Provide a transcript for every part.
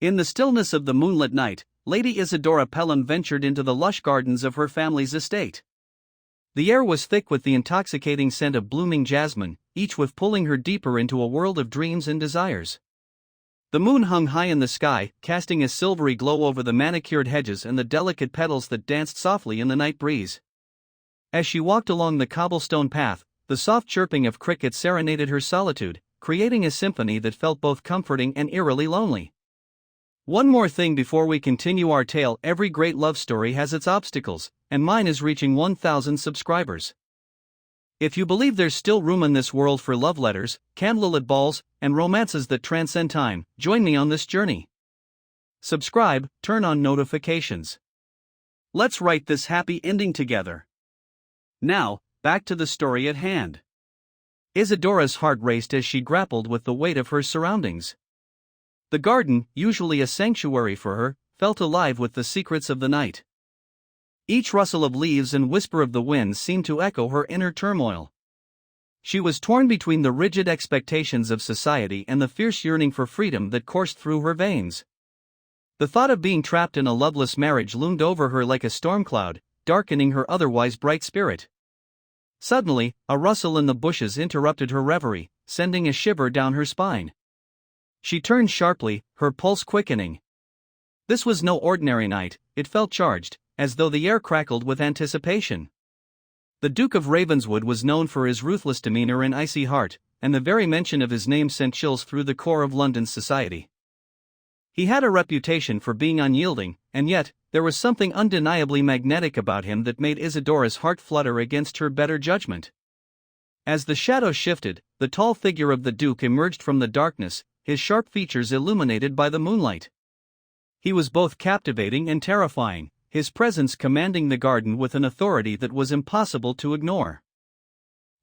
In the stillness of the moonlit night, Lady Isadora Pelham ventured into the lush gardens of her family's estate. The air was thick with the intoxicating scent of blooming jasmine, each whiff pulling her deeper into a world of dreams and desires. The moon hung high in the sky, casting a silvery glow over the manicured hedges and the delicate petals that danced softly in the night breeze. As she walked along the cobblestone path, the soft chirping of crickets serenaded her solitude, creating a symphony that felt both comforting and eerily lonely. One more thing before we continue our tale: every great love story has its obstacles, and mine is reaching 1,000 subscribers. If you believe there's still room in this world for love letters, candlelit balls, and romances that transcend time, join me on this journey. Subscribe, turn on notifications. Let's write this happy ending together. Now, back to the story at hand. Isadora's heart raced as she grappled with the weight of her surroundings. The garden, usually a sanctuary for her, felt alive with the secrets of the night. Each rustle of leaves and whisper of the wind seemed to echo her inner turmoil. She was torn between the rigid expectations of society and the fierce yearning for freedom that coursed through her veins. The thought of being trapped in a loveless marriage loomed over her like a storm cloud, darkening her otherwise bright spirit. Suddenly, a rustle in the bushes interrupted her reverie, sending a shiver down her spine. She turned sharply, her pulse quickening. This was no ordinary night, it felt charged, as though the air crackled with anticipation. The Duke of Ravenswood was known for his ruthless demeanor and icy heart, and the very mention of his name sent chills through the core of London's society. He had a reputation for being unyielding, and yet, there was something undeniably magnetic about him that made Isadora's heart flutter against her better judgment. As the shadows shifted, the tall figure of the Duke emerged from the darkness, his sharp features illuminated by the moonlight. He was both captivating and terrifying, his presence commanding the garden with an authority that was impossible to ignore.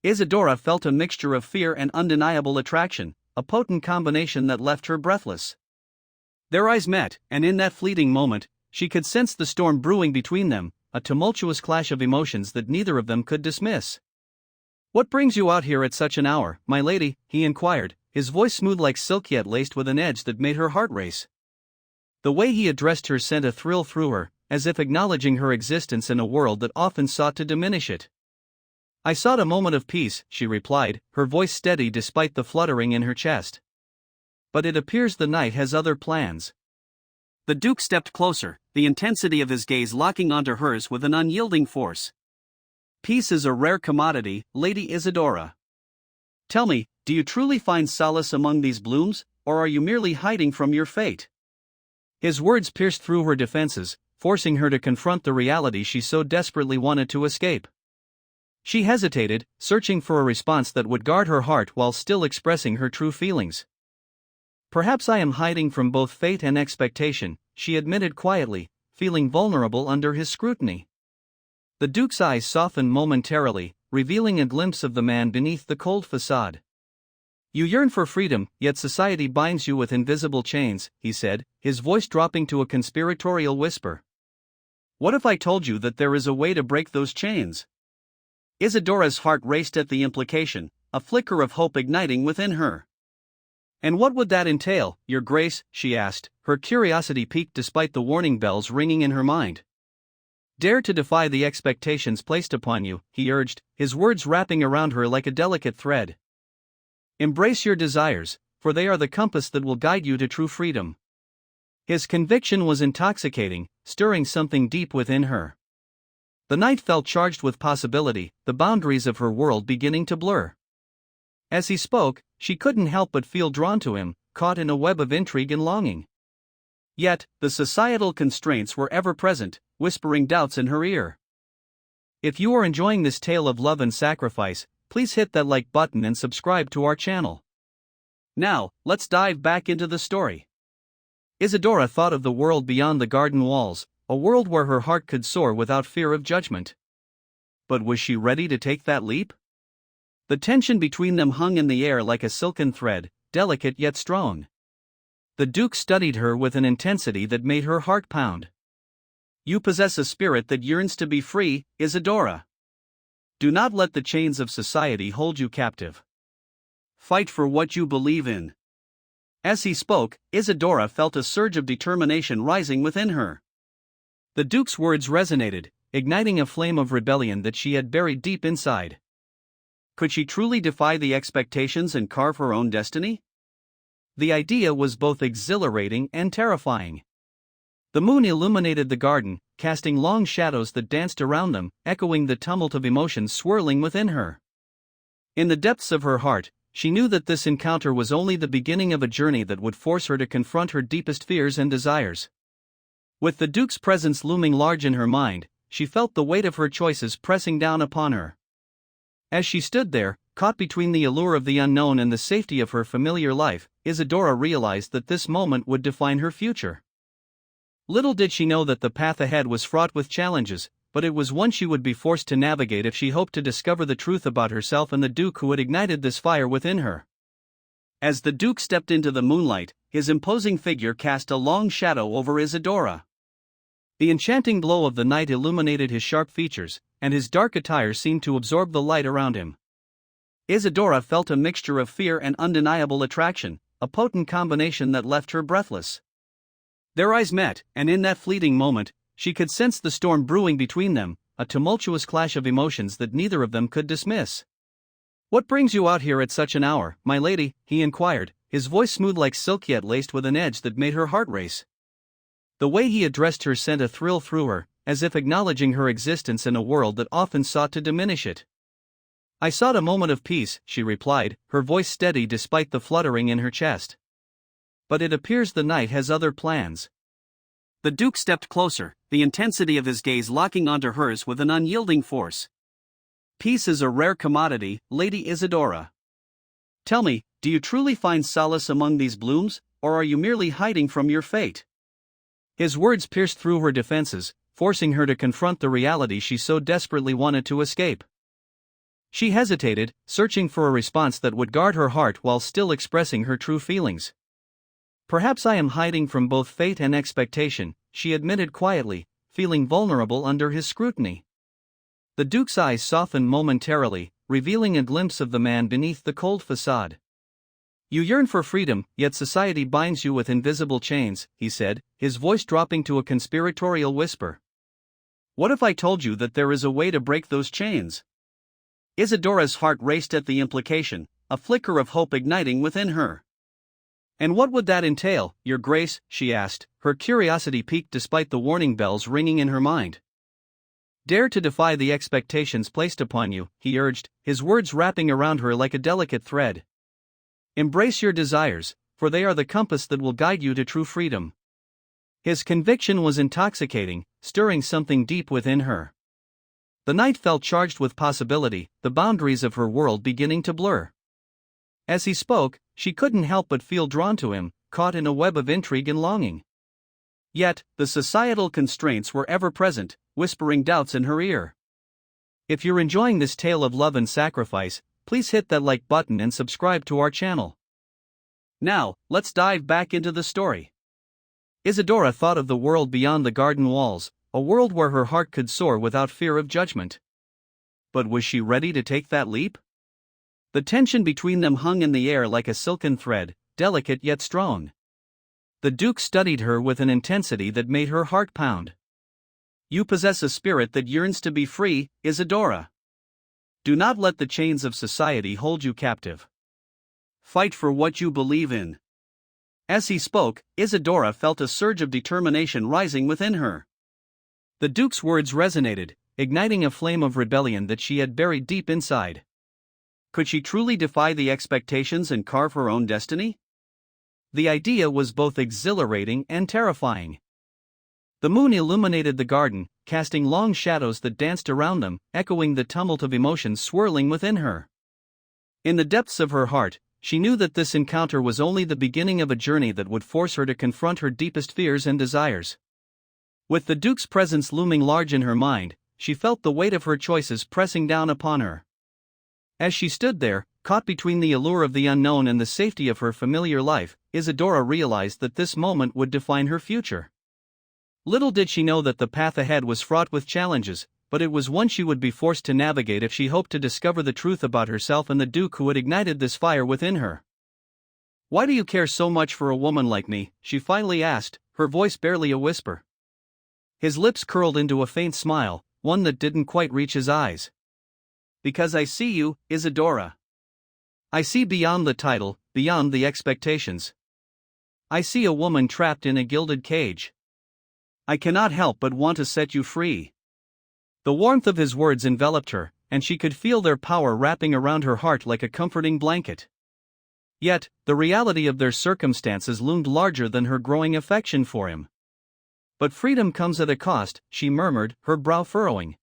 Isadora felt a mixture of fear and undeniable attraction, a potent combination that left her breathless. Their eyes met, and in that fleeting moment, she could sense the storm brewing between them, a tumultuous clash of emotions that neither of them could dismiss. "What brings you out here at such an hour, my lady?" he inquired, his voice smooth like silk yet laced with an edge that made her heart race. The way he addressed her sent a thrill through her, as if acknowledging her existence in a world that often sought to diminish it. "I sought a moment of peace," she replied, her voice steady despite the fluttering in her chest. "But it appears the night has other plans." The Duke stepped closer, the intensity of his gaze locking onto hers with an unyielding force. "Peace is a rare commodity, Lady Isadora. Tell me, do you truly find solace among these blooms, or are you merely hiding from your fate?" His words pierced through her defenses, forcing her to confront the reality she so desperately wanted to escape. She hesitated, searching for a response that would guard her heart while still expressing her true feelings. "Perhaps I am hiding from both fate and expectation," she admitted quietly, feeling vulnerable under his scrutiny. The Duke's eyes softened momentarily, revealing a glimpse of the man beneath the cold facade. "You yearn for freedom, yet society binds you with invisible chains," he said, his voice dropping to a conspiratorial whisper. "What if I told you that there is a way to break those chains?" Isadora's heart raced at the implication, a flicker of hope igniting within her. "And what would that entail, Your Grace?" she asked, her curiosity piqued despite the warning bells ringing in her mind. "Dare to defy the expectations placed upon you," he urged, his words wrapping around her like a delicate thread. "Embrace your desires, for they are the compass that will guide you to true freedom." His conviction was intoxicating, stirring something deep within her. The night felt charged with possibility, the boundaries of her world beginning to blur. As he spoke, she couldn't help but feel drawn to him, caught in a web of intrigue and longing. Yet, the societal constraints were ever present, whispering doubts in her ear. If you are enjoying this tale of love and sacrifice, please hit that like button and subscribe to our channel. Now, let's dive back into the story. Isadora thought of the world beyond the garden walls, a world where her heart could soar without fear of judgment. But was she ready to take that leap? The tension between them hung in the air like a silken thread, delicate yet strong. The Duke studied her with an intensity that made her heart pound. "You possess a spirit that yearns to be free, Isadora. Do not let the chains of society hold you captive. Fight for what you believe in." As he spoke, Isadora felt a surge of determination rising within her. The Duke's words resonated, igniting a flame of rebellion that she had buried deep inside. Could she truly defy the expectations and carve her own destiny? The idea was both exhilarating and terrifying. The moon illuminated the garden, casting long shadows that danced around them, echoing the tumult of emotions swirling within her. In the depths of her heart, she knew that this encounter was only the beginning of a journey that would force her to confront her deepest fears and desires. With the Duke's presence looming large in her mind, she felt the weight of her choices pressing down upon her. As she stood there, caught between the allure of the unknown and the safety of her familiar life, Isadora realized that this moment would define her future. Little did she know that the path ahead was fraught with challenges, but it was one she would be forced to navigate if she hoped to discover the truth about herself and the Duke who had ignited this fire within her. As the Duke stepped into the moonlight, his imposing figure cast a long shadow over Isadora. The enchanting glow of the night illuminated his sharp features, and his dark attire seemed to absorb the light around him. Isadora felt a mixture of fear and undeniable attraction, a potent combination that left her breathless. Their eyes met, and in that fleeting moment, she could sense the storm brewing between them, a tumultuous clash of emotions that neither of them could dismiss. "What brings you out here at such an hour, my lady?" he inquired, his voice smooth like silk yet laced with an edge that made her heart race. The way he addressed her sent a thrill through her, as if acknowledging her existence in a world that often sought to diminish it. "I sought a moment of peace," she replied, her voice steady despite the fluttering in her chest. "But it appears the night has other plans." The Duke stepped closer, the intensity of his gaze locking onto hers with an unyielding force. "Peace is a rare commodity, Lady Isadora. Tell me, do you truly find solace among these blooms, or are you merely hiding from your fate?" His words pierced through her defenses, forcing her to confront the reality she so desperately wanted to escape. She hesitated, searching for a response that would guard her heart while still expressing her true feelings. "Perhaps I am hiding from both fate and expectation," she admitted quietly, feeling vulnerable under his scrutiny. The Duke's eyes softened momentarily, revealing a glimpse of the man beneath the cold facade. "You yearn for freedom, yet society binds you with invisible chains," he said, his voice dropping to a conspiratorial whisper. "What if I told you that there is a way to break those chains?" Isadora's heart raced at the implication, a flicker of hope igniting within her. "And what would that entail, Your Grace?" she asked, her curiosity piqued despite the warning bells ringing in her mind. "Dare to defy the expectations placed upon you," he urged, his words wrapping around her like a delicate thread. "Embrace your desires, for they are the compass that will guide you to true freedom." His conviction was intoxicating, stirring something deep within her. The night felt charged with possibility, the boundaries of her world beginning to blur. As he spoke, she couldn't help but feel drawn to him, caught in a web of intrigue and longing. Yet, the societal constraints were ever present, whispering doubts in her ear. If you're enjoying this tale of love and sacrifice, please hit that like button and subscribe to our channel. Now, let's dive back into the story. Isadora thought of the world beyond the garden walls, a world where her heart could soar without fear of judgment. But was she ready to take that leap? The tension between them hung in the air like a silken thread, delicate yet strong. The Duke studied her with an intensity that made her heart pound. "You possess a spirit that yearns to be free, Isadora. Do not let the chains of society hold you captive. Fight for what you believe in." As he spoke, Isadora felt a surge of determination rising within her. The Duke's words resonated, igniting a flame of rebellion that she had buried deep inside. Could she truly defy the expectations and carve her own destiny? The idea was both exhilarating and terrifying. The moon illuminated the garden, casting long shadows that danced around them, echoing the tumult of emotions swirling within her. In the depths of her heart, she knew that this encounter was only the beginning of a journey that would force her to confront her deepest fears and desires. With the Duke's presence looming large in her mind, she felt the weight of her choices pressing down upon her. As she stood there, caught between the allure of the unknown and the safety of her familiar life, Isadora realized that this moment would define her future. Little did she know that the path ahead was fraught with challenges, but it was one she would be forced to navigate if she hoped to discover the truth about herself and the Duke who had ignited this fire within her. Why do you care so much for a woman like me? She finally asked, her voice barely a whisper. His lips curled into a faint smile, one that didn't quite reach his eyes. Because I see you, Isadora. I see beyond the title, beyond the expectations. I see a woman trapped in a gilded cage. I cannot help but want to set you free. The warmth of his words enveloped her, and she could feel their power wrapping around her heart like a comforting blanket. Yet, the reality of their circumstances loomed larger than her growing affection for him. But freedom comes at a cost, she murmured, her brow furrowing.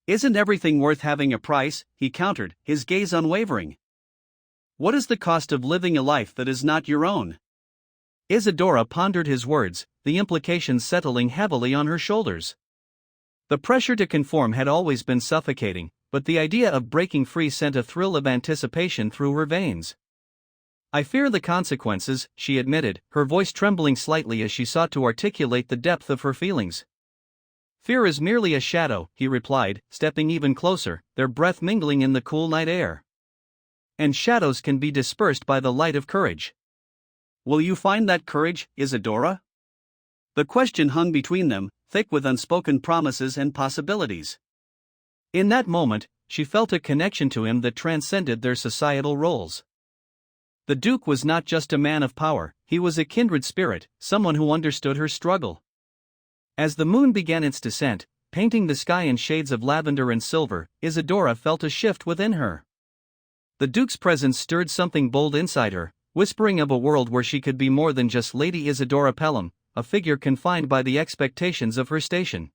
Isn't everything worth having a price? He countered, his gaze unwavering. What is the cost of living a life that is not your own? Isadora pondered his words, the implications settling heavily on her shoulders. The pressure to conform had always been suffocating, but the idea of breaking free sent a thrill of anticipation through her veins. I fear the consequences, she admitted, her voice trembling slightly as she sought to articulate the depth of her feelings. Fear is merely a shadow, he replied, stepping even closer, their breath mingling in the cool night air. And shadows can be dispersed by the light of courage. Will you find that courage, Isadora? The question hung between them, thick with unspoken promises and possibilities. In that moment, she felt a connection to him that transcended their societal roles. The Duke was not just a man of power, he was a kindred spirit, someone who understood her struggle. As the moon began its descent, painting the sky in shades of lavender and silver, Isadora felt a shift within her. The Duke's presence stirred something bold inside her, whispering of a world where she could be more than just Lady Isadora Pelham, a figure confined by the expectations of her station.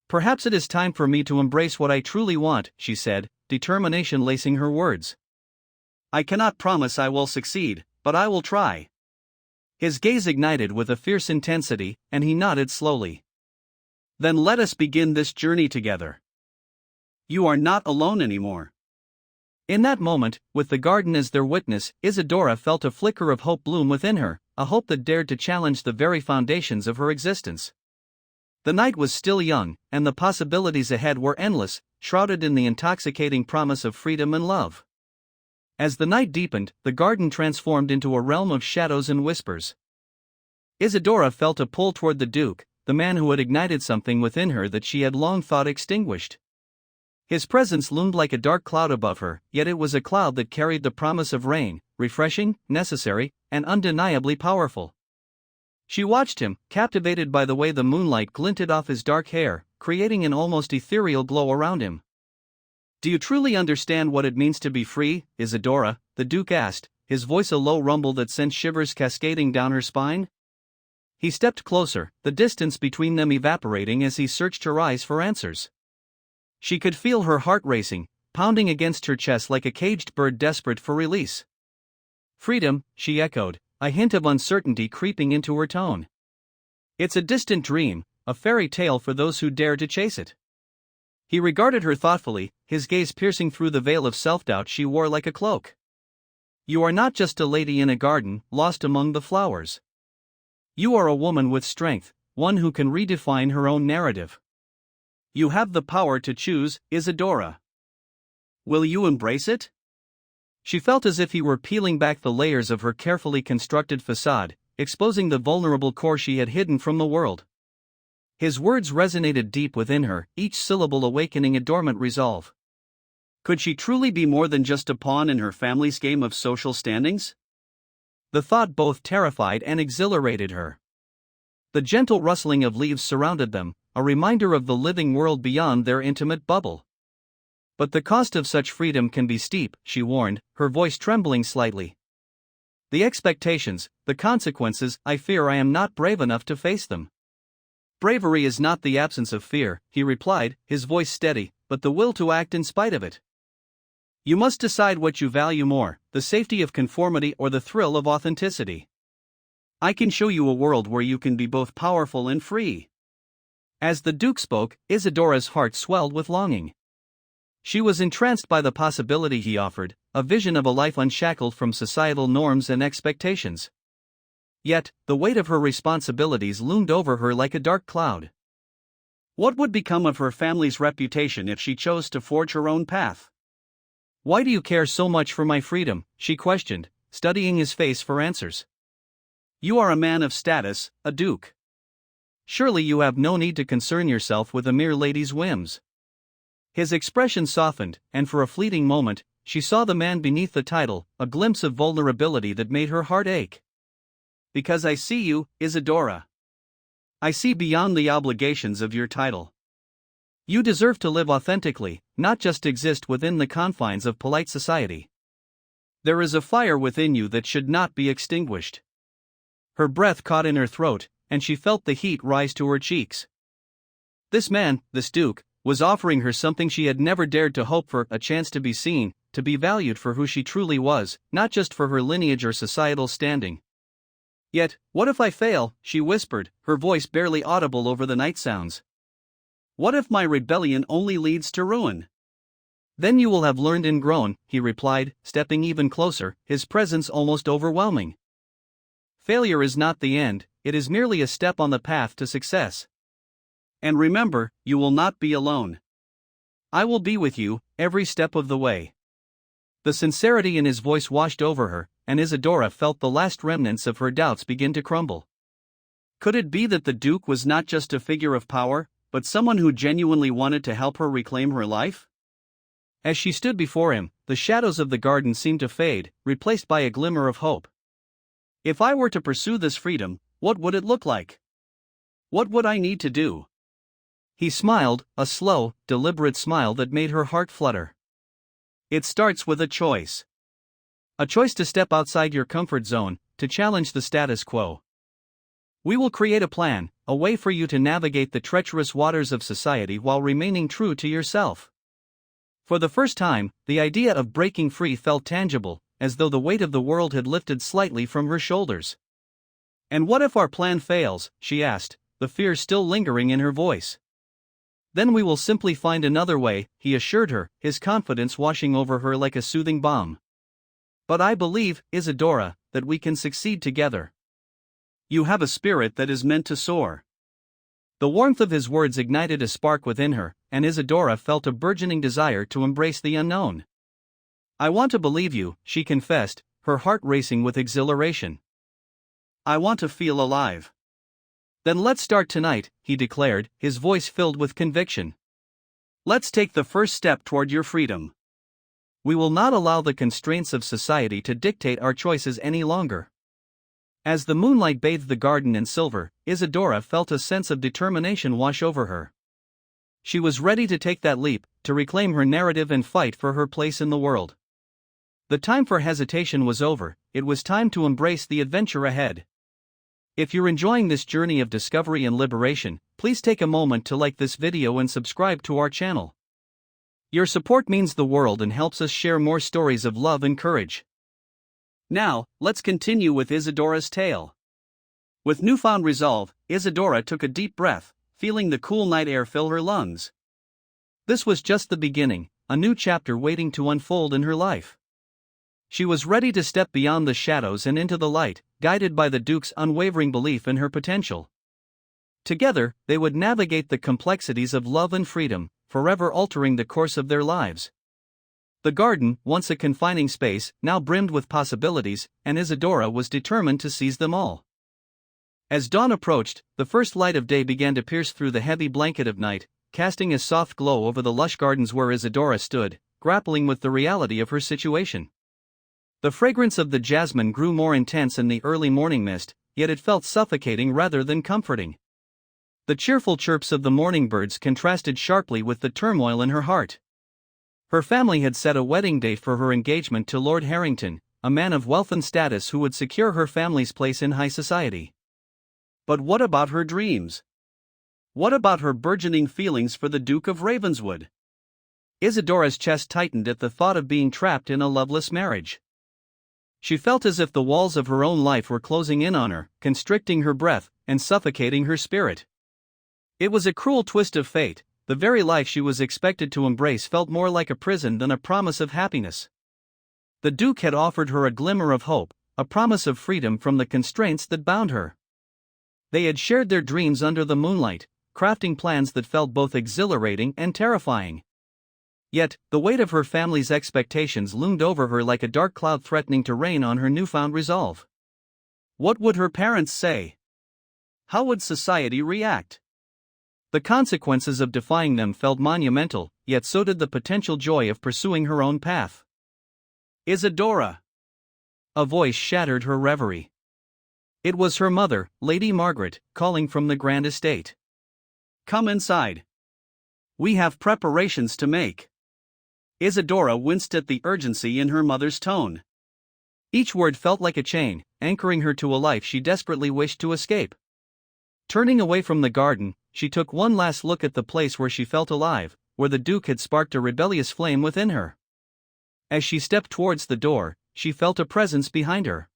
Perhaps it is time for me to embrace what I truly want, she said, determination lacing her words. I cannot promise I will succeed, but I will try. His gaze ignited with a fierce intensity, and he nodded slowly. Then let us begin this journey together. You are not alone anymore. In that moment, with the garden as their witness, Isadora felt a flicker of hope bloom within her, a hope that dared to challenge the very foundations of her existence. The night was still young, and the possibilities ahead were endless, shrouded in the intoxicating promise of freedom and love. As the night deepened, the garden transformed into a realm of shadows and whispers. Isadora felt a pull toward the Duke, the man who had ignited something within her that she had long thought extinguished. His presence loomed like a dark cloud above her, yet it was a cloud that carried the promise of rain, refreshing, necessary, and undeniably powerful. She watched him, captivated by the way the moonlight glinted off his dark hair, creating an almost ethereal glow around him. Do you truly understand what it means to be free, Isadora? The Duke asked, his voice a low rumble that sent shivers cascading down her spine. He stepped closer, the distance between them evaporating as he searched her eyes for answers. She could feel her heart racing, pounding against her chest like a caged bird desperate for release. Freedom, she echoed, a hint of uncertainty creeping into her tone. It's a distant dream, a fairy tale for those who dare to chase it. He regarded her thoughtfully, his gaze piercing through the veil of self-doubt she wore like a cloak. You are not just a lady in a garden, lost among the flowers. You are a woman with strength, one who can redefine her own narrative. You have the power to choose, Isadora. Will you embrace it? She felt as if he were peeling back the layers of her carefully constructed facade, exposing the vulnerable core she had hidden from the world. His words resonated deep within her, each syllable awakening a dormant resolve. Could she truly be more than just a pawn in her family's game of social standings? The thought both terrified and exhilarated her. The gentle rustling of leaves surrounded them, a reminder of the living world beyond their intimate bubble. But the cost of such freedom can be steep, she warned, her voice trembling slightly. The expectations, the consequences, I fear I am not brave enough to face them. Bravery is not the absence of fear, he replied, his voice steady, but the will to act in spite of it. You must decide what you value more, the safety of conformity or the thrill of authenticity. I can show you a world where you can be both powerful and free. As the Duke spoke, Isadora's heart swelled with longing. She was entranced by the possibility he offered, a vision of a life unshackled from societal norms and expectations. Yet, the weight of her responsibilities loomed over her like a dark cloud. What would become of her family's reputation if she chose to forge her own path? Why do you care so much for my freedom? She questioned, studying his face for answers. "You are a man of status, a duke. Surely you have no need to concern yourself with a mere lady's whims." His expression softened, and for a fleeting moment, she saw the man beneath the title, a glimpse of vulnerability that made her heart ache. "Because I see you, Isadora. I see beyond the obligations of your title. You deserve to live authentically, not just exist within the confines of polite society. There is a fire within you that should not be extinguished." Her breath caught in her throat, and she felt the heat rise to her cheeks. This man, this duke, was offering her something she had never dared to hope for: a chance to be seen, to be valued for who she truly was, not just for her lineage or societal standing. "Yet, what if I fail?" she whispered, her voice barely audible over the night sounds. "What if my rebellion only leads to ruin?" "Then you will have learned and grown," he replied, stepping even closer, his presence almost overwhelming. "Failure is not the end, it is merely a step on the path to success. And remember, you will not be alone. I will be with you, every step of the way." The sincerity in his voice washed over her, and Isadora felt the last remnants of her doubts begin to crumble. Could it be that the Duke was not just a figure of power, but someone who genuinely wanted to help her reclaim her life? As she stood before him, the shadows of the garden seemed to fade, replaced by a glimmer of hope. "If I were to pursue this freedom, what would it look like? What would I need to do?" He smiled, a slow, deliberate smile that made her heart flutter. "It starts with a choice. A choice to step outside your comfort zone, to challenge the status quo. We will create a plan, a way for you to navigate the treacherous waters of society while remaining true to yourself." For the first time, the idea of breaking free felt tangible, as though the weight of the world had lifted slightly from her shoulders. "And what if our plan fails?" she asked, the fear still lingering in her voice. "Then we will simply find another way," he assured her, his confidence washing over her like a soothing balm. "But I believe, Isadora, that we can succeed together. You have a spirit that is meant to soar." The warmth of his words ignited a spark within her, and Isadora felt a burgeoning desire to embrace the unknown. "I want to believe you," she confessed, her heart racing with exhilaration. "I want to feel alive." "Then let's start tonight," he declared, his voice filled with conviction. "Let's take the first step toward your freedom. We will not allow the constraints of society to dictate our choices any longer." As the moonlight bathed the garden in silver, Isadora felt a sense of determination wash over her. She was ready to take that leap, to reclaim her narrative and fight for her place in the world. The time for hesitation was over, it was time to embrace the adventure ahead. If you're enjoying this journey of discovery and liberation, please take a moment to like this video and subscribe to our channel. Your support means the world and helps us share more stories of love and courage. Now, let's continue with Isadora's tale. With newfound resolve, Isadora took a deep breath, feeling the cool night air fill her lungs. This was just the beginning, a new chapter waiting to unfold in her life. She was ready to step beyond the shadows and into the light, guided by the Duke's unwavering belief in her potential. Together, they would navigate the complexities of love and freedom, forever altering the course of their lives. The garden, once a confining space, now brimmed with possibilities, and Isadora was determined to seize them all. As dawn approached, the first light of day began to pierce through the heavy blanket of night, casting a soft glow over the lush gardens where Isadora stood, grappling with the reality of her situation. The fragrance of the jasmine grew more intense in the early morning mist, yet it felt suffocating rather than comforting. The cheerful chirps of the morning birds contrasted sharply with the turmoil in her heart. Her family had set a wedding date for her engagement to Lord Harrington, a man of wealth and status who would secure her family's place in high society. But what about her dreams? What about her burgeoning feelings for the Duke of Ravenswood? Isadora's chest tightened at the thought of being trapped in a loveless marriage. She felt as if the walls of her own life were closing in on her, constricting her breath, and suffocating her spirit. It was a cruel twist of fate. The very life she was expected to embrace felt more like a prison than a promise of happiness. The Duke had offered her a glimmer of hope, a promise of freedom from the constraints that bound her. They had shared their dreams under the moonlight, crafting plans that felt both exhilarating and terrifying. Yet, the weight of her family's expectations loomed over her like a dark cloud threatening to rain on her newfound resolve. What would her parents say? How would society react? The consequences of defying them felt monumental, yet so did the potential joy of pursuing her own path. Isadora! A voice shattered her reverie. It was her mother, Lady Margaret, calling from the grand estate. Come inside. We have preparations to make. Isadora winced at the urgency in her mother's tone. Each word felt like a chain, anchoring her to a life she desperately wished to escape. Turning away from the garden, she took one last look at the place where she felt alive, where the Duke had sparked a rebellious flame within her. As she stepped towards the door, she felt a presence behind her.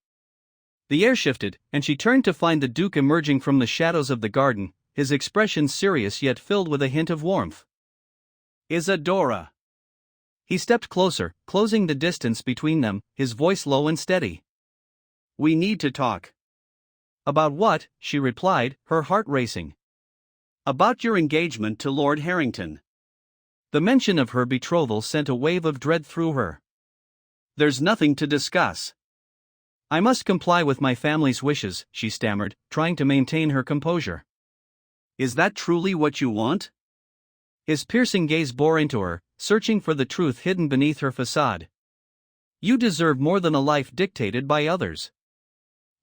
The air shifted, and she turned to find the Duke emerging from the shadows of the garden, his expression serious yet filled with a hint of warmth. Isadora! He stepped closer, closing the distance between them, his voice low and steady. We need to talk. About what? She replied, her heart racing. About your engagement to Lord Harrington. The mention of her betrothal sent a wave of dread through her. There's nothing to discuss. I must comply with my family's wishes, she stammered, trying to maintain her composure. Is that truly what you want? His piercing gaze bore into her, searching for the truth hidden beneath her facade. You deserve more than a life dictated by others.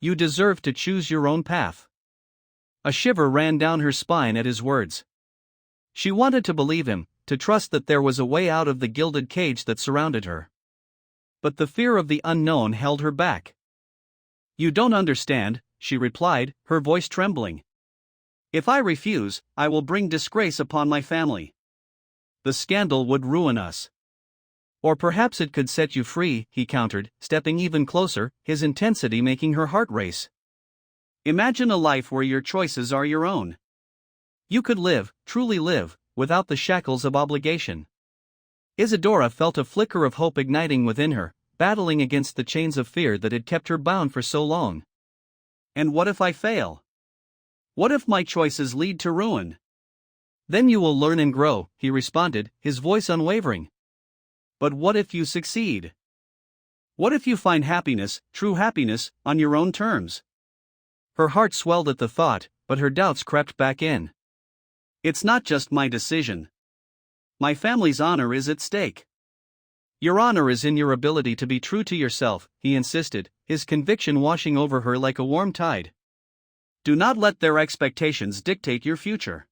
You deserve to choose your own path. A shiver ran down her spine at his words. She wanted to believe him, to trust that there was a way out of the gilded cage that surrounded her. But the fear of the unknown held her back. You don't understand, she replied, her voice trembling. If I refuse, I will bring disgrace upon my family. The scandal would ruin us. Or perhaps it could set you free, he countered, stepping even closer, his intensity making her heart race. Imagine a life where your choices are your own. You could live, truly live, without the shackles of obligation. Isadora felt a flicker of hope igniting within her, battling against the chains of fear that had kept her bound for so long. And what if I fail? What if my choices lead to ruin? Then you will learn and grow, he responded, his voice unwavering. But what if you succeed? What if you find happiness, true happiness, on your own terms? Her heart swelled at the thought, but her doubts crept back in. It's not just my decision. My family's honor is at stake. Your honor is in your ability to be true to yourself, he insisted, his conviction washing over her like a warm tide. Do not let their expectations dictate your future.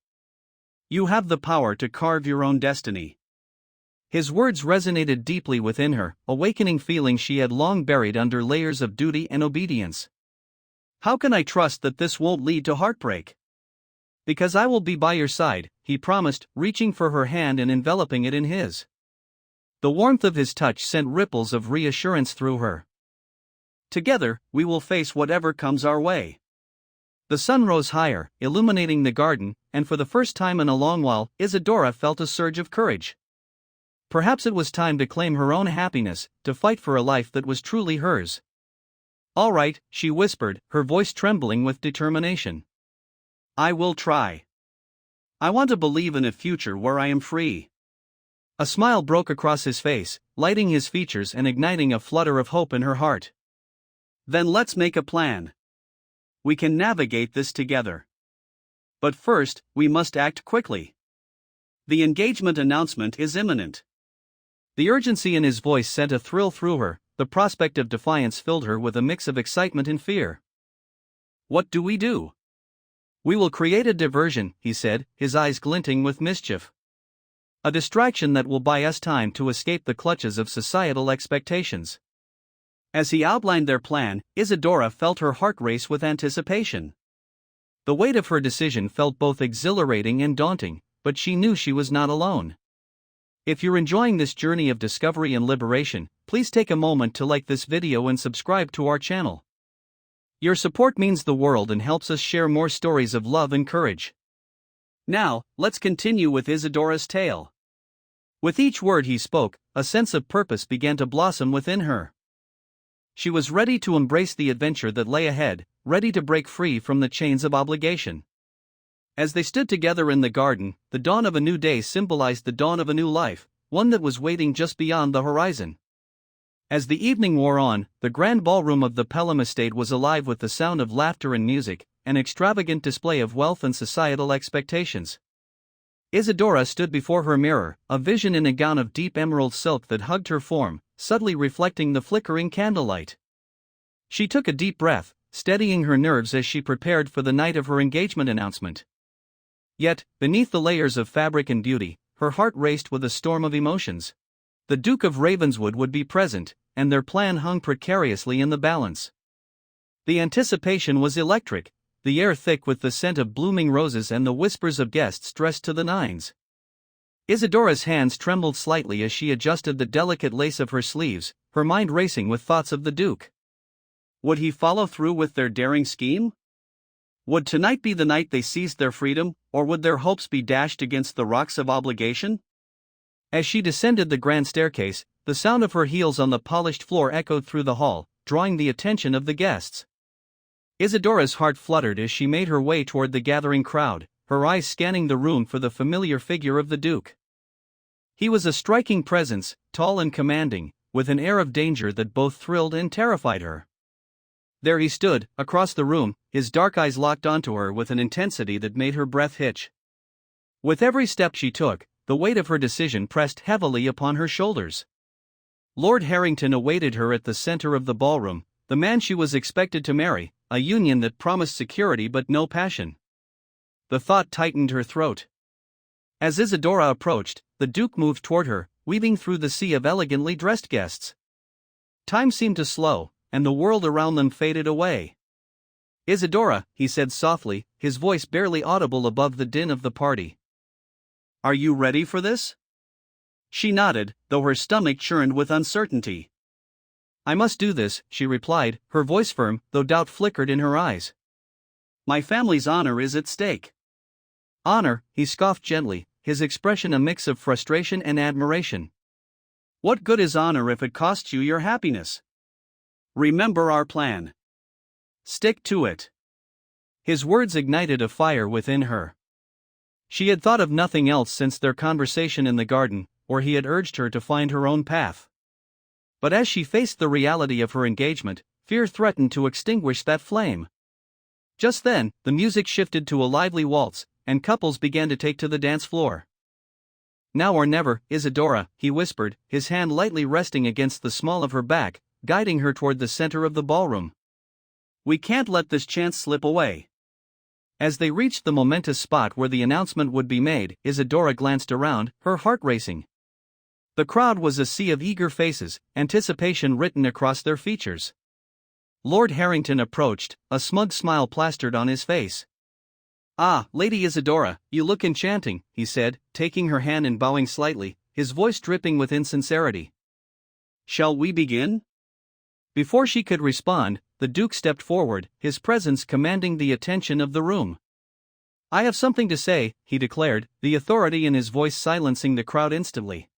You have the power to carve your own destiny. His words resonated deeply within her, awakening feelings she had long buried under layers of duty and obedience. How can I trust that this won't lead to heartbreak? Because I will be by your side, he promised, reaching for her hand and enveloping it in his. The warmth of his touch sent ripples of reassurance through her. Together, we will face whatever comes our way. The sun rose higher, illuminating the garden, and for the first time in a long while, Isadora felt a surge of courage. Perhaps it was time to claim her own happiness, to fight for a life that was truly hers. All right, she whispered, her voice trembling with determination. I will try. I want to believe in a future where I am free. A smile broke across his face, lighting his features and igniting a flutter of hope in her heart. Then let's make a plan. We can navigate this together. But first, we must act quickly. The engagement announcement is imminent. The urgency in his voice sent a thrill through her, the prospect of defiance filled her with a mix of excitement and fear. What do? We will create a diversion, he said, his eyes glinting with mischief. A distraction that will buy us time to escape the clutches of societal expectations. As he outlined their plan, Isadora felt her heart race with anticipation. The weight of her decision felt both exhilarating and daunting, but she knew she was not alone. If you're enjoying this journey of discovery and liberation, please take a moment to like this video and subscribe to our channel. Your support means the world and helps us share more stories of love and courage. Now, let's continue with Isadora's tale. With each word he spoke, a sense of purpose began to blossom within her. She was ready to embrace the adventure that lay ahead, ready to break free from the chains of obligation. As they stood together in the garden, the dawn of a new day symbolized the dawn of a new life, one that was waiting just beyond the horizon. As the evening wore on, the grand ballroom of the Pelham estate was alive with the sound of laughter and music, an extravagant display of wealth and societal expectations. Isadora stood before her mirror, a vision in a gown of deep emerald silk that hugged her form, subtly reflecting the flickering candlelight. She took a deep breath, steadying her nerves as she prepared for the night of her engagement announcement. Yet, beneath the layers of fabric and beauty, her heart raced with a storm of emotions. The Duke of Ravenswood would be present, and their plan hung precariously in the balance. The anticipation was electric, the air thick with the scent of blooming roses and the whispers of guests dressed to the nines. Isadora's hands trembled slightly as she adjusted the delicate lace of her sleeves, her mind racing with thoughts of the Duke. Would he follow through with their daring scheme? Would tonight be the night they seized their freedom, or would their hopes be dashed against the rocks of obligation? As she descended the grand staircase, the sound of her heels on the polished floor echoed through the hall, drawing the attention of the guests. Isadora's heart fluttered as she made her way toward the gathering crowd, her eyes scanning the room for the familiar figure of the Duke. He was a striking presence, tall and commanding, with an air of danger that both thrilled and terrified her. There he stood, across the room, his dark eyes locked onto her with an intensity that made her breath hitch. With every step she took, the weight of her decision pressed heavily upon her shoulders. Lord Harrington awaited her at the center of the ballroom, the man she was expected to marry, a union that promised security but no passion. The thought tightened her throat. As Isadora approached, the Duke moved toward her, weaving through the sea of elegantly dressed guests. Time seemed to slow, and the world around them faded away. "Isadora," he said softly, his voice barely audible above the din of the party. "Are you ready for this?" She nodded, though her stomach churned with uncertainty. "I must do this," she replied, her voice firm, though doubt flickered in her eyes. "My family's honor is at stake." "Honor," he scoffed gently, his expression a mix of frustration and admiration. "What good is honor if it costs you your happiness? Remember our plan. Stick to it." His words ignited a fire within her. She had thought of nothing else since their conversation in the garden, where he had urged her to find her own path. But as she faced the reality of her engagement, fear threatened to extinguish that flame. Just then, the music shifted to a lively waltz, and couples began to take to the dance floor. "Now or never, Isadora," he whispered, his hand lightly resting against the small of her back, guiding her toward the center of the ballroom. "We can't let this chance slip away." As they reached the momentous spot where the announcement would be made, Isadora glanced around, her heart racing. The crowd was a sea of eager faces, anticipation written across their features. Lord Harrington approached, a smug smile plastered on his face. "Ah, Lady Isadora, you look enchanting," he said, taking her hand and bowing slightly, his voice dripping with insincerity. "Shall we begin?" Before she could respond, the Duke stepped forward, his presence commanding the attention of the room. "I have something to say," he declared, the authority in his voice silencing the crowd instantly.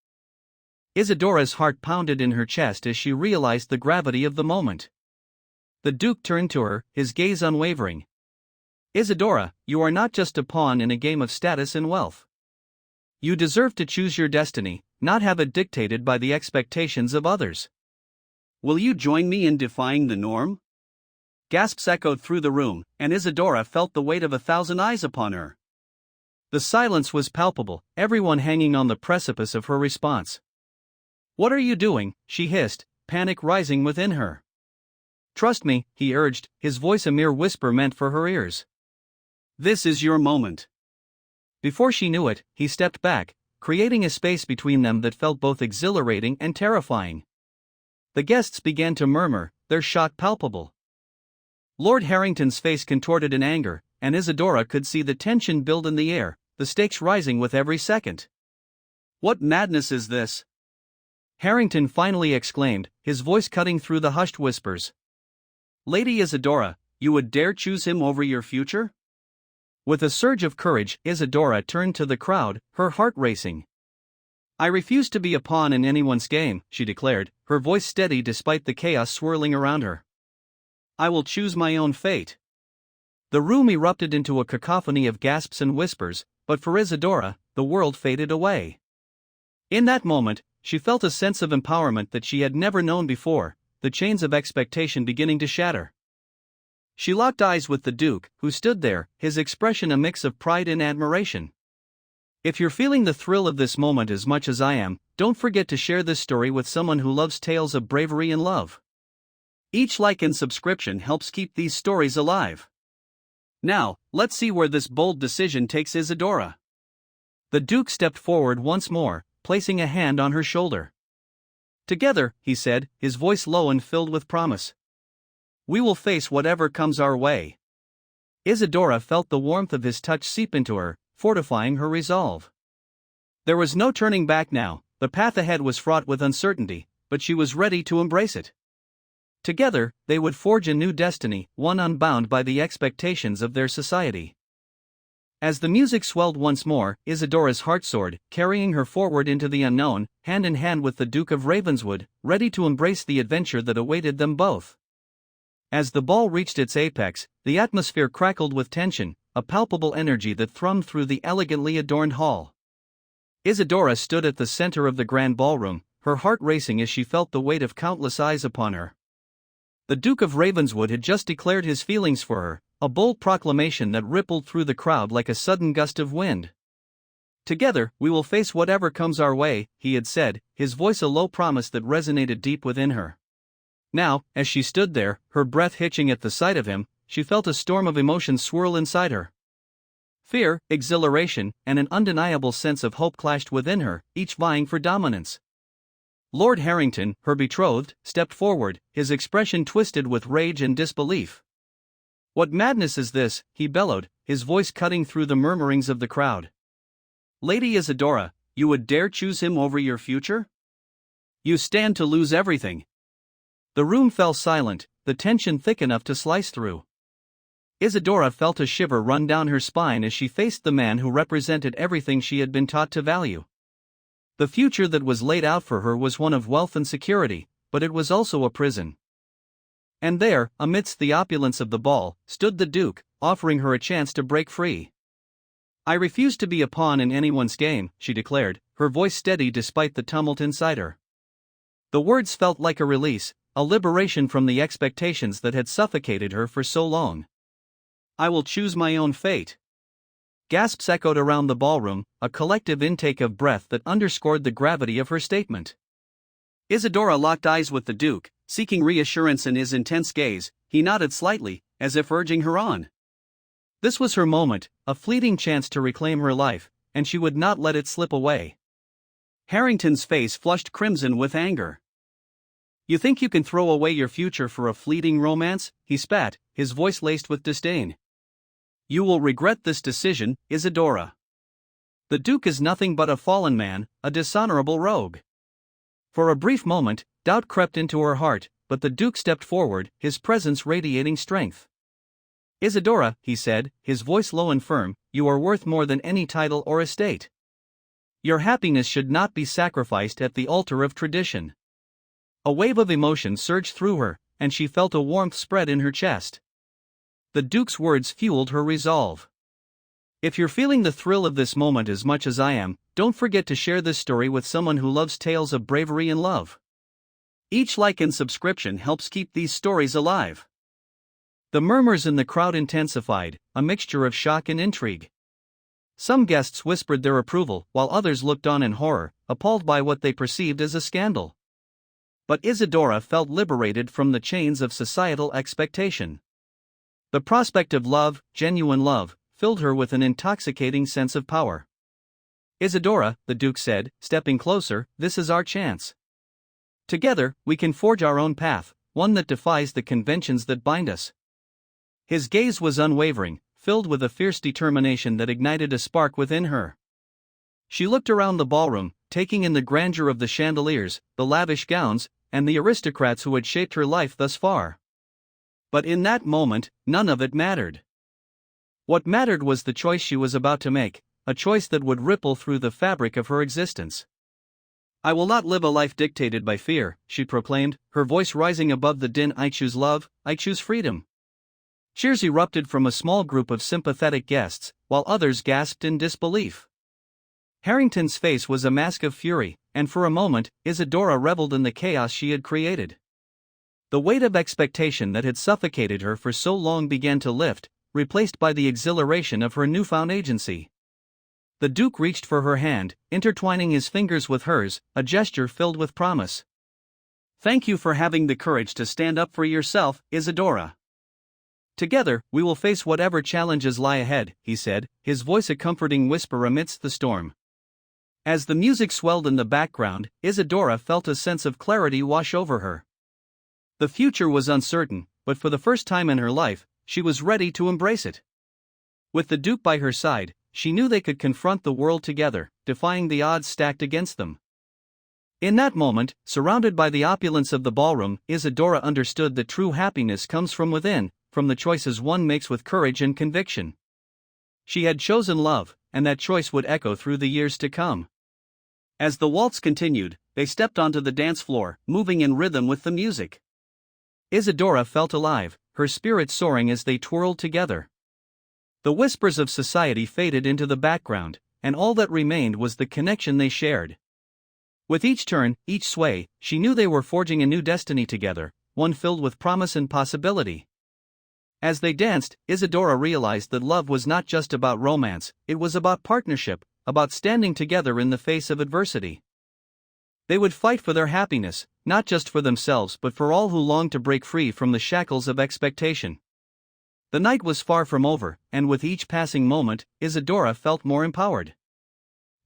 Isadora's heart pounded in her chest as she realized the gravity of the moment. The Duke turned to her, his gaze unwavering. "Isadora, you are not just a pawn in a game of status and wealth. You deserve to choose your destiny, not have it dictated by the expectations of others. Will you join me in defying the norm?" Gasps echoed through the room, and Isadora felt the weight of 1,000 eyes upon her. The silence was palpable, everyone hanging on the precipice of her response. "What are you doing?" she hissed, panic rising within her. "Trust me," he urged, his voice a mere whisper meant for her ears. "This is your moment." Before she knew it, he stepped back, creating a space between them that felt both exhilarating and terrifying. The guests began to murmur, their shock palpable. Lord Harrington's face contorted in anger, and Isadora could see the tension build in the air, the stakes rising with every second. "What madness is this?" Harrington finally exclaimed, his voice cutting through the hushed whispers. "Lady Isadora, you would dare choose him over your future?" With a surge of courage, Isadora turned to the crowd, her heart racing. "I refuse to be a pawn in anyone's game," she declared, her voice steady despite the chaos swirling around her. "I will choose my own fate." The room erupted into a cacophony of gasps and whispers, but for Isadora, the world faded away. In that moment, she felt a sense of empowerment that she had never known before, the chains of expectation beginning to shatter. She locked eyes with the Duke, who stood there, his expression a mix of pride and admiration. If you're feeling the thrill of this moment as much as I am, don't forget to share this story with someone who loves tales of bravery and love. Each like and subscription helps keep these stories alive. Now, let's see where this bold decision takes Isadora. The Duke stepped forward once more, placing a hand on her shoulder. Together, he said, his voice low and filled with promise. We will face whatever comes our way. Isadora felt the warmth of his touch seep into her, fortifying her resolve. There was no turning back now, the path ahead was fraught with uncertainty, but she was ready to embrace it. Together, they would forge a new destiny, one unbound by the expectations of their society. As the music swelled once more, Isadora's heart soared, carrying her forward into the unknown, hand in hand with the Duke of Ravenswood, ready to embrace the adventure that awaited them both. As the ball reached its apex, the atmosphere crackled with tension, a palpable energy that thrummed through the elegantly adorned hall. Isadora stood at the center of the grand ballroom, her heart racing as she felt the weight of countless eyes upon her. The Duke of Ravenswood had just declared his feelings for her, a bold proclamation that rippled through the crowd like a sudden gust of wind. Together, we will face whatever comes our way, he had said, his voice a low promise that resonated deep within her. Now, as she stood there, her breath hitching at the sight of him, she felt a storm of emotions swirl inside her. Fear, exhilaration, and an undeniable sense of hope clashed within her, each vying for dominance. Lord Harrington, her betrothed, stepped forward, his expression twisted with rage and disbelief. What madness is this, he bellowed, his voice cutting through the murmurings of the crowd. Lady Isadora, you would dare choose him over your future? You stand to lose everything. The room fell silent, the tension thick enough to slice through. Isadora felt a shiver run down her spine as she faced the man who represented everything she had been taught to value. The future that was laid out for her was one of wealth and security, but it was also a prison. And there, amidst the opulence of the ball, stood the Duke, offering her a chance to break free. I refuse to be a pawn in anyone's game, she declared, her voice steady despite the tumult inside her. The words felt like a release, a liberation from the expectations that had suffocated her for so long. I will choose my own fate. Gasps echoed around the ballroom, a collective intake of breath that underscored the gravity of her statement. Isadora locked eyes with the Duke, seeking reassurance in his intense gaze. He nodded slightly, as if urging her on. This was her moment, a fleeting chance to reclaim her life, and she would not let it slip away. Harrington's face flushed crimson with anger. You think you can throw away your future for a fleeting romance? He spat, his voice laced with disdain. You will regret this decision, Isadora. The Duke is nothing but a fallen man, a dishonorable rogue. For a brief moment, doubt crept into her heart, but the Duke stepped forward, his presence radiating strength. Isadora, he said, his voice low and firm, you are worth more than any title or estate. Your happiness should not be sacrificed at the altar of tradition. A wave of emotion surged through her, and she felt a warmth spread in her chest. The Duke's words fueled her resolve. If you're feeling the thrill of this moment as much as I am, don't forget to share this story with someone who loves tales of bravery and love. Each like and subscription helps keep these stories alive. The murmurs in the crowd intensified, a mixture of shock and intrigue. Some guests whispered their approval, while others looked on in horror, appalled by what they perceived as a scandal. But Isadora felt liberated from the chains of societal expectation. The prospect of love, genuine love, filled her with an intoxicating sense of power. Isadora, the Duke said, stepping closer, this is our chance. Together, we can forge our own path, one that defies the conventions that bind us. His gaze was unwavering, filled with a fierce determination that ignited a spark within her. She looked around the ballroom, taking in the grandeur of the chandeliers, the lavish gowns, and the aristocrats who had shaped her life thus far. But in that moment, none of it mattered. What mattered was the choice she was about to make, a choice that would ripple through the fabric of her existence. I will not live a life dictated by fear, she proclaimed, her voice rising above the din. I choose love, I choose freedom. Cheers erupted from a small group of sympathetic guests, while others gasped in disbelief. Harrington's face was a mask of fury, and for a moment, Isadora reveled in the chaos she had created. The weight of expectation that had suffocated her for so long began to lift, replaced by the exhilaration of her newfound agency. The Duke reached for her hand, intertwining his fingers with hers, a gesture filled with promise. "Thank you for having the courage to stand up for yourself, Isadora. Together, we will face whatever challenges lie ahead," he said, his voice a comforting whisper amidst the storm. As the music swelled in the background, Isadora felt a sense of clarity wash over her. The future was uncertain, but for the first time in her life, she was ready to embrace it. With the Duke by her side, she knew they could confront the world together, defying the odds stacked against them. In that moment, surrounded by the opulence of the ballroom, Isadora understood that true happiness comes from within, from the choices one makes with courage and conviction. She had chosen love, and that choice would echo through the years to come. As the waltz continued, they stepped onto the dance floor, moving in rhythm with the music. Isadora felt alive, her spirit soaring as they twirled together. The whispers of society faded into the background, and all that remained was the connection they shared. With each turn, each sway, she knew they were forging a new destiny together, one filled with promise and possibility. As they danced, Isadora realized that love was not just about romance, it was about partnership, about standing together in the face of adversity. They would fight for their happiness, not just for themselves but for all who longed to break free from the shackles of expectation. The night was far from over, and with each passing moment, Isadora felt more empowered.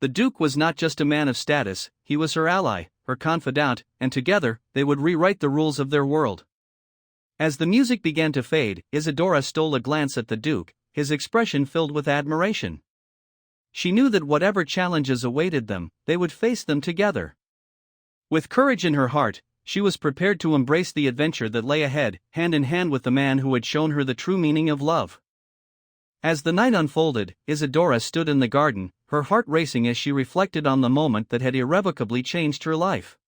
The Duke was not just a man of status, he was her ally, her confidant, and together, they would rewrite the rules of their world. As the music began to fade, Isadora stole a glance at the Duke, his expression filled with admiration. She knew that whatever challenges awaited them, they would face them together. With courage in her heart, she was prepared to embrace the adventure that lay ahead, hand in hand with the man who had shown her the true meaning of love. As the night unfolded, Isadora stood in the garden, her heart racing as she reflected on the moment that had irrevocably changed her life.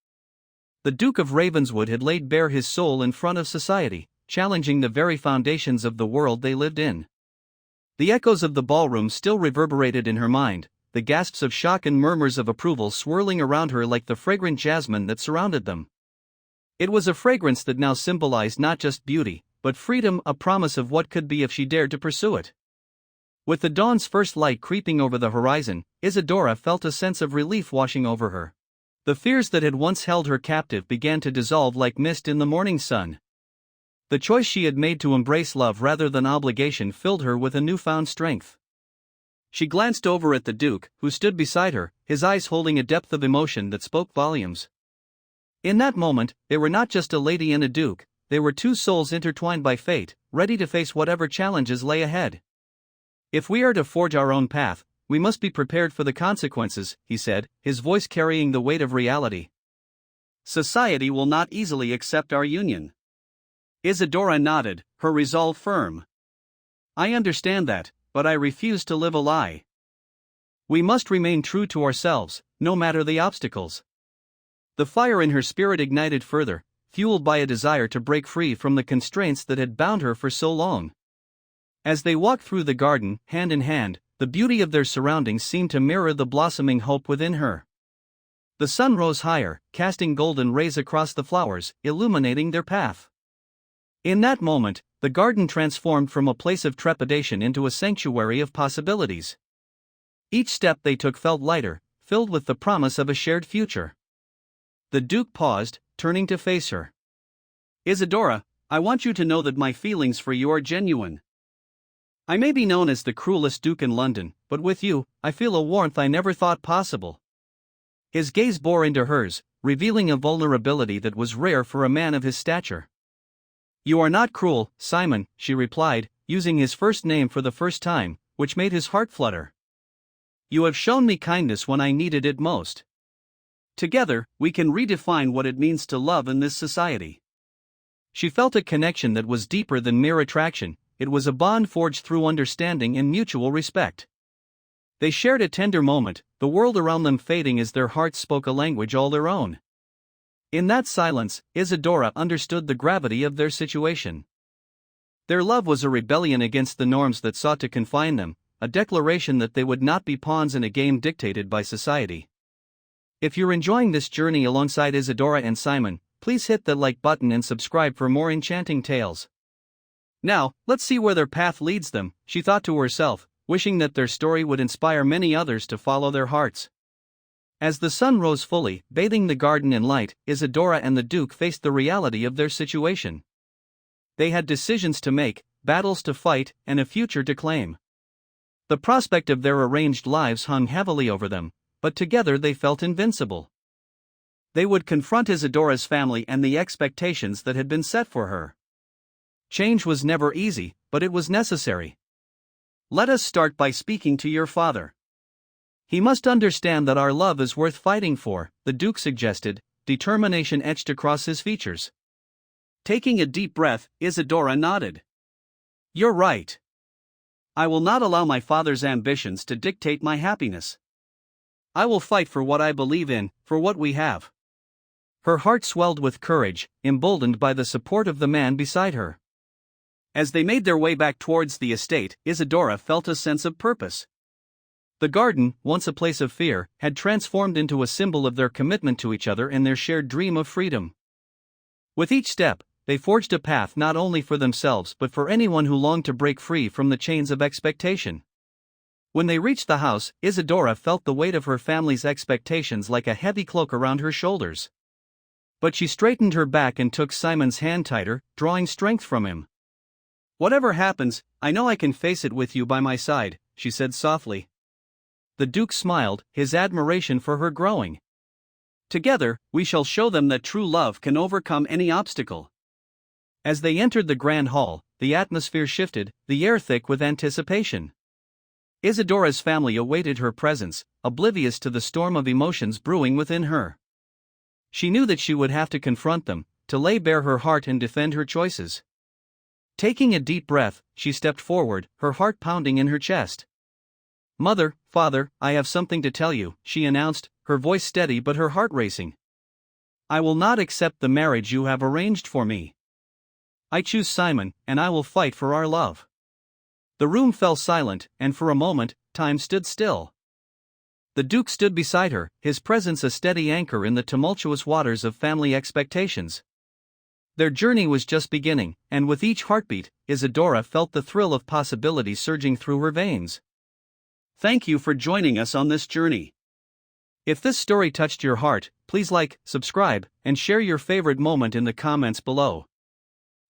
The Duke of Ravenswood had laid bare his soul in front of society, challenging the very foundations of the world they lived in. The echoes of the ballroom still reverberated in her mind, the gasps of shock and murmurs of approval swirling around her like the fragrant jasmine that surrounded them. It was a fragrance that now symbolized not just beauty, but freedom, a promise of what could be if she dared to pursue it. With the dawn's first light creeping over the horizon, Isadora felt a sense of relief washing over her. The fears that had once held her captive began to dissolve like mist in the morning sun. The choice she had made to embrace love rather than obligation filled her with a newfound strength. She glanced over at the Duke, who stood beside her, his eyes holding a depth of emotion that spoke volumes. In that moment, they were not just a lady and a duke, they were two souls intertwined by fate, ready to face whatever challenges lay ahead. "If we are to forge our own path, we must be prepared for the consequences," he said, his voice carrying the weight of reality. "Society will not easily accept our union." Isadora nodded, her resolve firm. "I understand that, but I refuse to live a lie. We must remain true to ourselves, no matter the obstacles." The fire in her spirit ignited further, fueled by a desire to break free from the constraints that had bound her for so long. As they walked through the garden, hand in hand, the beauty of their surroundings seemed to mirror the blossoming hope within her. The sun rose higher, casting golden rays across the flowers, illuminating their path. In that moment, the garden transformed from a place of trepidation into a sanctuary of possibilities. Each step they took felt lighter, filled with the promise of a shared future. The Duke paused, turning to face her. "Isadora, I want you to know that my feelings for you are genuine. I may be known as the cruelest Duke in London, but with you, I feel a warmth I never thought possible." His gaze bore into hers, revealing a vulnerability that was rare for a man of his stature. "You are not cruel, Simon," she replied, using his first name for the first time, which made his heart flutter. "You have shown me kindness when I needed it most. Together, we can redefine what it means to love in this society." She felt a connection that was deeper than mere attraction, it was a bond forged through understanding and mutual respect. They shared a tender moment, the world around them fading as their hearts spoke a language all their own. In that silence, Isadora understood the gravity of their situation. Their love was a rebellion against the norms that sought to confine them, a declaration that they would not be pawns in a game dictated by society. If you're enjoying this journey alongside Isadora and Simon, please hit the like button and subscribe for more enchanting tales. Now, let's see where their path leads them, she thought to herself, wishing that their story would inspire many others to follow their hearts. As the sun rose fully, bathing the garden in light, Isadora and the Duke faced the reality of their situation. They had decisions to make, battles to fight, and a future to claim. The prospect of their arranged lives hung heavily over them, but together they felt invincible. They would confront Isadora's family and the expectations that had been set for her. Change was never easy, but it was necessary. Let us start by speaking to your father. He must understand that our love is worth fighting for, the Duke suggested, determination etched across his features. Taking a deep breath, Isadora nodded. You're right. I will not allow my father's ambitions to dictate my happiness. I will fight for what I believe in, for what we have. Her heart swelled with courage, emboldened by the support of the man beside her. As they made their way back towards the estate, Isadora felt a sense of purpose. The garden, once a place of fear, had transformed into a symbol of their commitment to each other and their shared dream of freedom. With each step, they forged a path not only for themselves but for anyone who longed to break free from the chains of expectation. When they reached the house, Isadora felt the weight of her family's expectations like a heavy cloak around her shoulders. But she straightened her back and took Simon's hand tighter, drawing strength from him. Whatever happens, I know I can face it with you by my side, she said softly. The Duke smiled, his admiration for her growing. Together, we shall show them that true love can overcome any obstacle. As they entered the grand hall, the atmosphere shifted, the air thick with anticipation. Isadora's family awaited her presence, oblivious to the storm of emotions brewing within her. She knew that she would have to confront them, to lay bare her heart and defend her choices. Taking a deep breath, she stepped forward, her heart pounding in her chest. Mother, father, I have something to tell you, she announced, her voice steady but her heart racing. I will not accept the marriage you have arranged for me. I choose Simon, and I will fight for our love. The room fell silent, and for a moment, time stood still. The Duke stood beside her, his presence a steady anchor in the tumultuous waters of family expectations. Their journey was just beginning, and with each heartbeat, Isadora felt the thrill of possibility surging through her veins. Thank you for joining us on this journey. If this story touched your heart, please like, subscribe, and share your favorite moment in the comments below.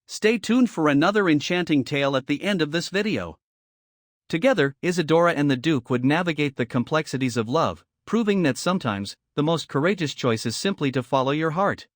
Stay tuned for another enchanting tale at the end of this video. Together, Isadora and the Duke would navigate the complexities of love, proving that sometimes, the most courageous choice is simply to follow your heart.